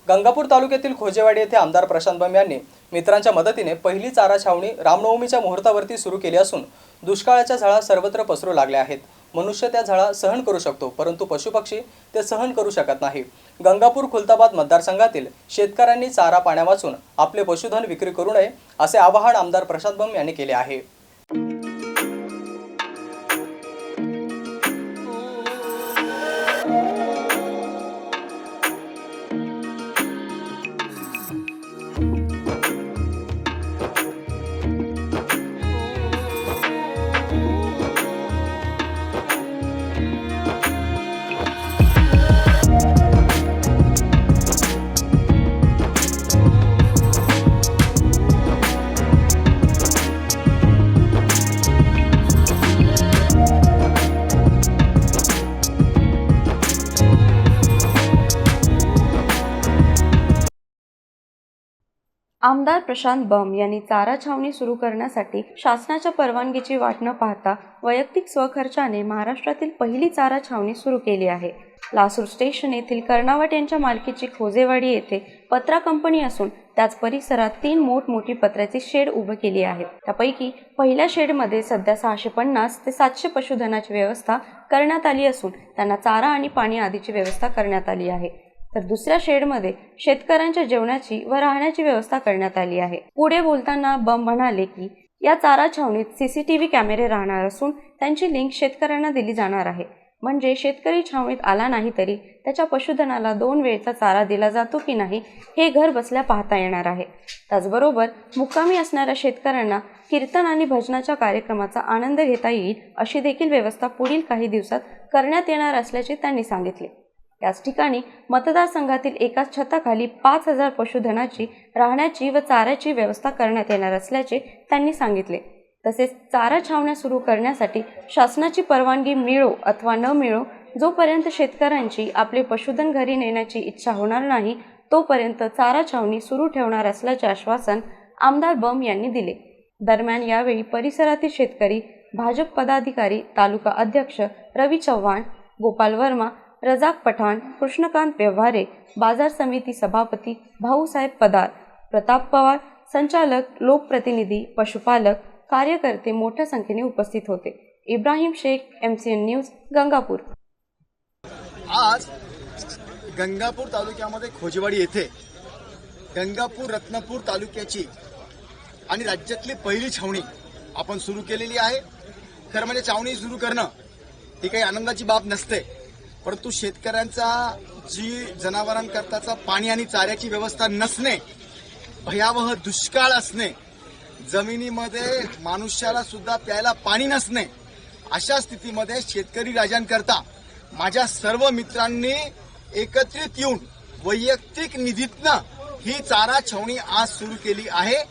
गंगापूर तालुक्यातील खोजेवाडी येथे आमदार प्रशांत बंब यांनी मित्रांच्या मदतीने पहिली चारा छावणी रामनवमीच्या मुहूर्तावरती सुरू केली असून दुष्काळाच्या झळा सर्वत्र पसरू लागल्या आहेत। मनुष्य त्या झळा सहन करू शकतो, परंतु पशुपक्षी ते सहन करू शकत नाही। गंगापूर खुलताबाद मतदारसंघातील शेतकऱ्यांनी चारा पाण्या वाचून आपले पशुधन विक्री करू नये असे आवाहन आमदार प्रशांत बंब यांनी केले आहे। आमदार प्रशांत बंब यांनी चारा छावणी सुरू करण्यासाठी शासनाच्या परवानगीची वाट न पाहता वैयक्तिक स्वखर्चाने महाराष्ट्रातील पहिली चारा छावणी सुरू केली आहे। लासूर स्टेशन येथील कर्णावट यांच्या मालकीची खोजेवाडी येथे पत्रा कंपनी असून त्याच परिसरात 3 मोठमोठी पत्र्याची शेड उभे केली आहेत। त्यापैकी पहिल्या शेडमध्ये सध्या 650 ते 700 पशुधनाची व्यवस्था करण्यात आली असून त्यांना चारा आणि पाणी आदीची व्यवस्था करण्यात आली आहे। तर दुसऱ्या शेडमध्ये शेतकऱ्यांच्या जेवणाची व राहण्याची व्यवस्था करण्यात आली आहे। पुढे बोलताना बंब म्हणाले की या चारा छावणीत CCTV कॅमेरे राहणार असून त्यांची लिंक शेतकऱ्यांना दिली जाणार आहे, म्हणजे शेतकरी छावणीत आला नाही तरी त्याच्या पशुधनाला 2 वेळचा चारा दिला जातो की नाही हे घर बसल्या पाहता येणार आहे। त्याचबरोबर मुक्कामी असणाऱ्या शेतकऱ्यांना कीर्तन आणि भजनाच्या कार्यक्रमाचा आनंद घेता येईल अशी देखील व्यवस्था पुढील काही दिवसात करण्यात येणार असल्याचे त्यांनी सांगितले। याच ठिकाणी मतदारसंघातील एकाच छताखाली 5000 पशुधनाची राहण्याची व चाऱ्याची व्यवस्था करण्यात येणार असल्याचे त्यांनी सांगितले। तसेच चारा छावण्या सुरू करण्यासाठी शासनाची परवानगी मिळो अथवा न मिळो, जोपर्यंत शेतकऱ्यांची आपले पशुधन घरी नेण्याची इच्छा होणार नाही तोपर्यंत चारा छावणी सुरू ठेवणार असल्याचे आश्वासन आमदार बंब यांनी दिले। दरम्यान यावेळी परिसरातील शेतकरी, भाजप पदाधिकारी, तालुका अध्यक्ष रवी चव्हाण, गोपाल वर्मा, रजाक पठाण, कृष्णकांत व्यवहारे, बाजार समिती सभापती भाऊसाहेब पदार, प्रताप पवार, संचालक, लोकप्रतिनिधी, पशुपालक, कार्यकर्ते मोठ्या संख्येने उपस्थित होते। Ibrahim Shaikh, MCN news, Gangapur. आज गंगापूर तालुक्यामध्ये खोजेवाडी येथे गंगापूर रत्नापूर तालुक्याची आणि राज्यातली पहिली छावणी आपण सुरू केलेली आहे। खरं म्हणजे छावणी सुरू करणं ही काही आनंदाची बाब नसते, परंतु शेतकऱ्यांचा जी जनावरांकरताचा पाणी आणि चाऱ्याची व्यवस्था नसणे, भयावह दुष्काळ असणे, जमिनीमध्ये मनुष्याला सुद्धा प्यायला पाणी नसणे, अशा स्थितीमध्ये शेतकरी राजांकरता माझ्या सर्व मित्रांनी एकत्रित येऊन वैयक्तिक निधीतनं ही चारा छावणी आज सुरू केली आहे।